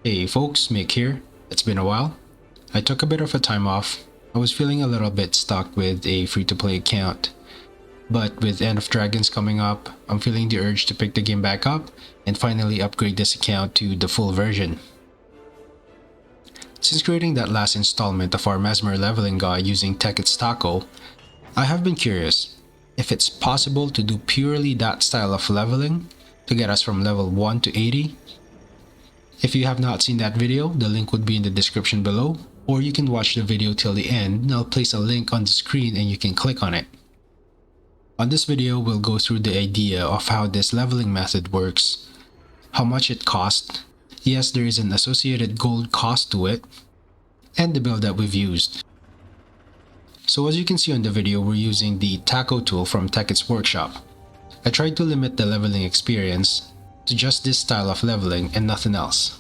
Hey folks, Mick here. It's been a while. I took a bit of a time off. I was feeling a little bit stuck with a free-to-play account, but with End of Dragons coming up, I'm feeling the urge to pick the game back up and finally upgrade this account to the full version. Since creating that last installment of our Mesmer leveling guide using Tekkit's Taco, I have been curious if it's possible to do purely that style of leveling to get us from level 1 to 80. If you have not seen that video, the link would be in the description below, or you can watch the video till the end and I'll place a link on the screen and you can click on it. On this video, we'll go through the idea of how this leveling method works, how much it costs, yes there is an associated gold cost to it, and the build that we've used. So as you can see on the video, we're using the Taco tool from Tekkit's workshop. I tried to limit the leveling experience to just this style of leveling and nothing else.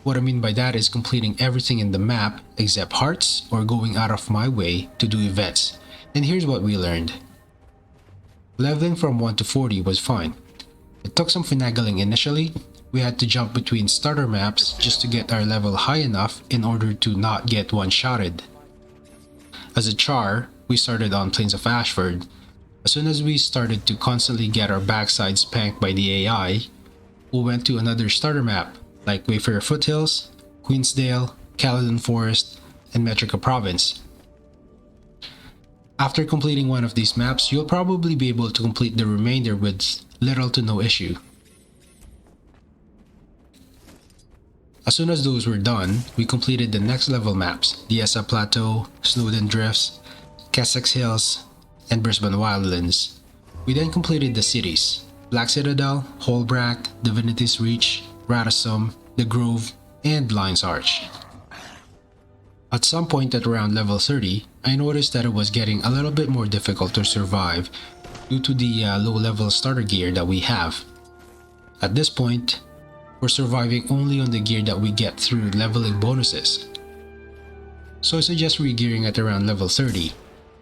What I mean by that is completing everything in the map except hearts or going out of my way to do events. And here's what we learned. Leveling from 1 to 40 was fine. It took some finagling initially. We had to jump between starter maps just to get our level high enough in order to not get one-shotted. As a char, we started on Plains of Ashford. As soon as we started to constantly get our backsides spanked by the AI, we went to another starter map like Wayfarer Foothills, Queensdale, Caledon Forest, and Metrica Province. After completing one of these maps, you'll probably be able to complete the remainder with little to no issue. As soon as those were done, we completed the next level maps, the Essa Plateau, Snowdon Drifts, Kessex Hills, and Brisbane Wildlands. We then completed the cities, Black Citadel, Holbrack, Divinity's Reach, Radisson, The Grove, and Lion's Arch. At some point at around level 30, I noticed that it was getting a little bit more difficult to survive due to the low level starter gear that we have. At this point, we're surviving only on the gear that we get through leveling bonuses. So I suggest regearing at around level 30.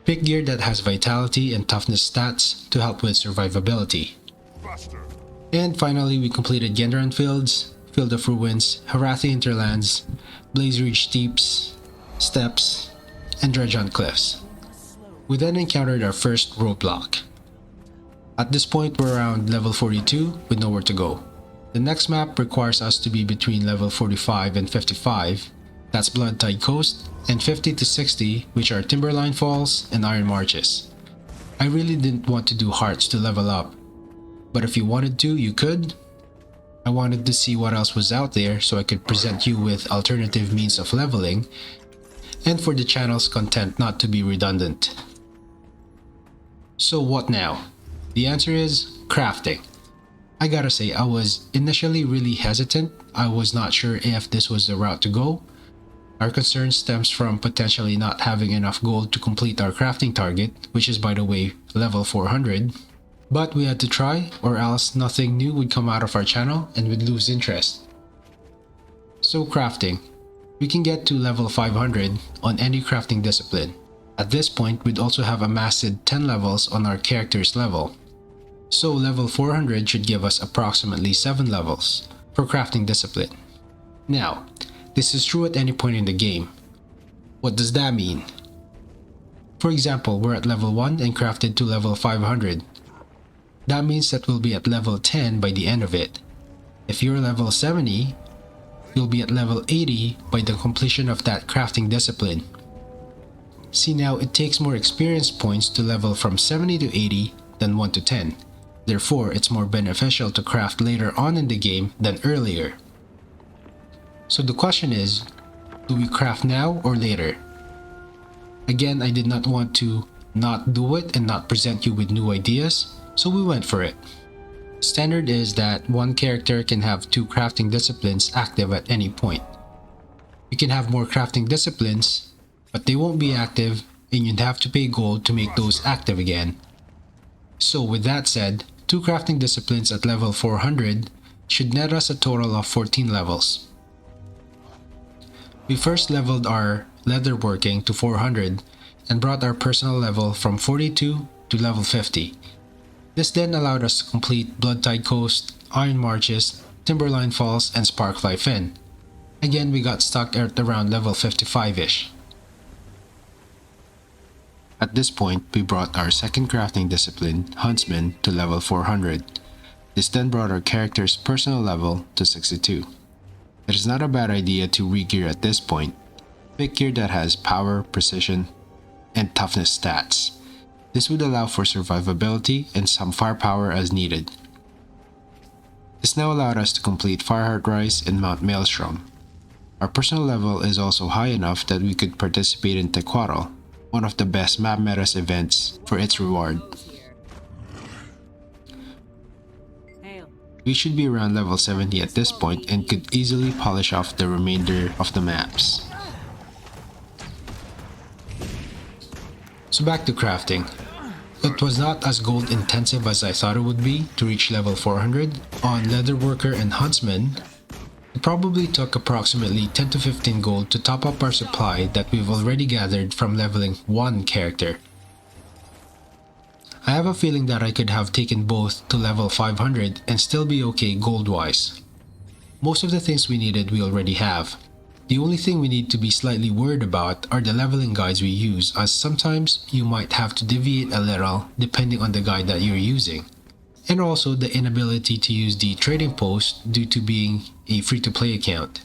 Pick gear that has vitality and toughness stats to help with survivability. And finally, we completed Genderan Fields, Field of Ruins, Harathi Hinterlands, Blaze Ridge Steps, and Dredgeon Cliffs. We then encountered our first roadblock. At this point, we're around level 42 with nowhere to go. The next map requires us to be between level 45 and 55, that's Blood Tide Coast, and 50 to 60, which are Timberline Falls and Iron Marches. I really didn't want to do hearts to level up, but if you wanted to, you could. I wanted to see what else was out there so I could present you with alternative means of leveling, and for the channel's content not to be redundant. So what now? The answer is crafting. I gotta say, I was initially really hesitant. I was not sure if this was the route to go. Our concern stems from potentially not having enough gold to complete our crafting target, which is by the way level 400. But we had to try, or else nothing new would come out of our channel and we'd lose interest. So crafting. We can get to level 500 on any crafting discipline. At this point, we'd also have amassed 10 levels on our character's level. So level 400 should give us approximately 7 levels for crafting discipline. Now, this is true at any point in the game. What does that mean? For example, we're at level 1 and crafted to level 500. That means that we'll be at level 10 by the end of it. If you're level 70, you'll be at level 80 by the completion of that crafting discipline. See now, it takes more experience points to level from 70 to 80 than 1 to 10. Therefore, it's more beneficial to craft later on in the game than earlier. So the question is, do we craft now or later? Again, I did not want to not do it and not present you with new ideas, so we went for it. Standard is that one character can have 2 crafting disciplines active at any point. You can have more crafting disciplines, but they won't be active and you'd have to pay gold to make those active again. So with that said, 2 crafting disciplines at level 400 should net us a total of 14 levels. We first leveled our leatherworking to 400 and brought our personal level from 42 to level 50. This then allowed us to complete Blood Tide Coast, Iron Marches, Timberline Falls, and Sparkfly Fen. Again, we got stuck at around level 55-ish. At this point, we brought our second crafting discipline, Huntsman, to level 400. This then brought our character's personal level to 62. It is not a bad idea to re-gear at this point. Pick gear that has power, precision, and toughness stats. This would allow for survivability and some firepower as needed. This now allowed us to complete Fireheart Rise and Mount Maelstrom. Our personal level is also high enough that we could participate in Tequatl, one of the best map metas events, for its reward. We should be around level 70 at this point and could easily polish off the remainder of the maps. So back to crafting. It was not as gold intensive as I thought it would be to reach level 400. On Leatherworker and Huntsman, it probably took approximately 10 to 15 gold to top up our supply that we've already gathered from leveling one character. I have a feeling that I could have taken both to level 500 and still be okay gold-wise. Most of the things we needed we already have. The only thing we need to be slightly worried about are the leveling guides we use, as sometimes you might have to deviate a little depending on the guide that you're using. And also the inability to use the trading post due to being a free-to-play account.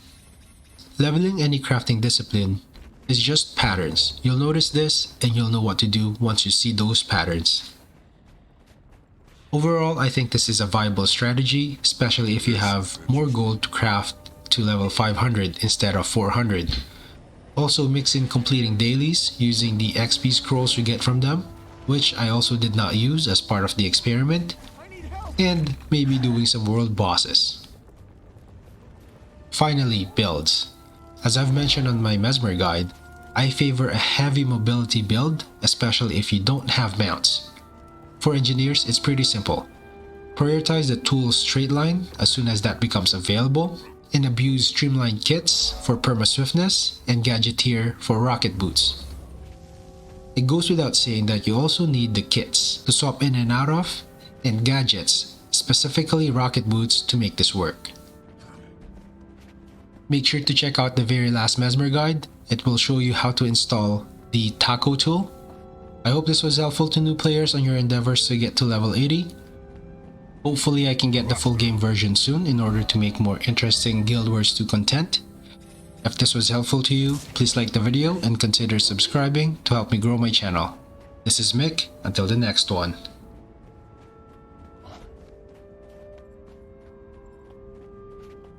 Leveling any crafting discipline is just patterns. You'll notice this and you'll know what to do once you see those patterns. Overall, I think this is a viable strategy, especially if you have more gold to craft to level 500 instead of 400. Also mix in completing dailies using the XP scrolls you get from them, which I also did not use as part of the experiment, and maybe doing some world bosses. Finally, builds. As I've mentioned on my Mesmer guide, I favor a heavy mobility build, especially if you don't have mounts. For engineers, it's pretty simple. Prioritize the tool's straight line as soon as that becomes available, and abuse streamlined kits for perma-swiftness and gadgeteer for rocket boots. It goes without saying that you also need the kits to swap in and out of, and gadgets, specifically rocket boots, to make this work. Make sure to check out the very last Mesmer guide. It will show you how to install the taco tool. I hope this was helpful to new players on your endeavors to get to level 80. Hopefully I can get the full game version soon in order to make more interesting Guild Wars 2 content. If this was helpful to you, please like the video and consider subscribing to help me grow my channel. This is Mick, until the next one.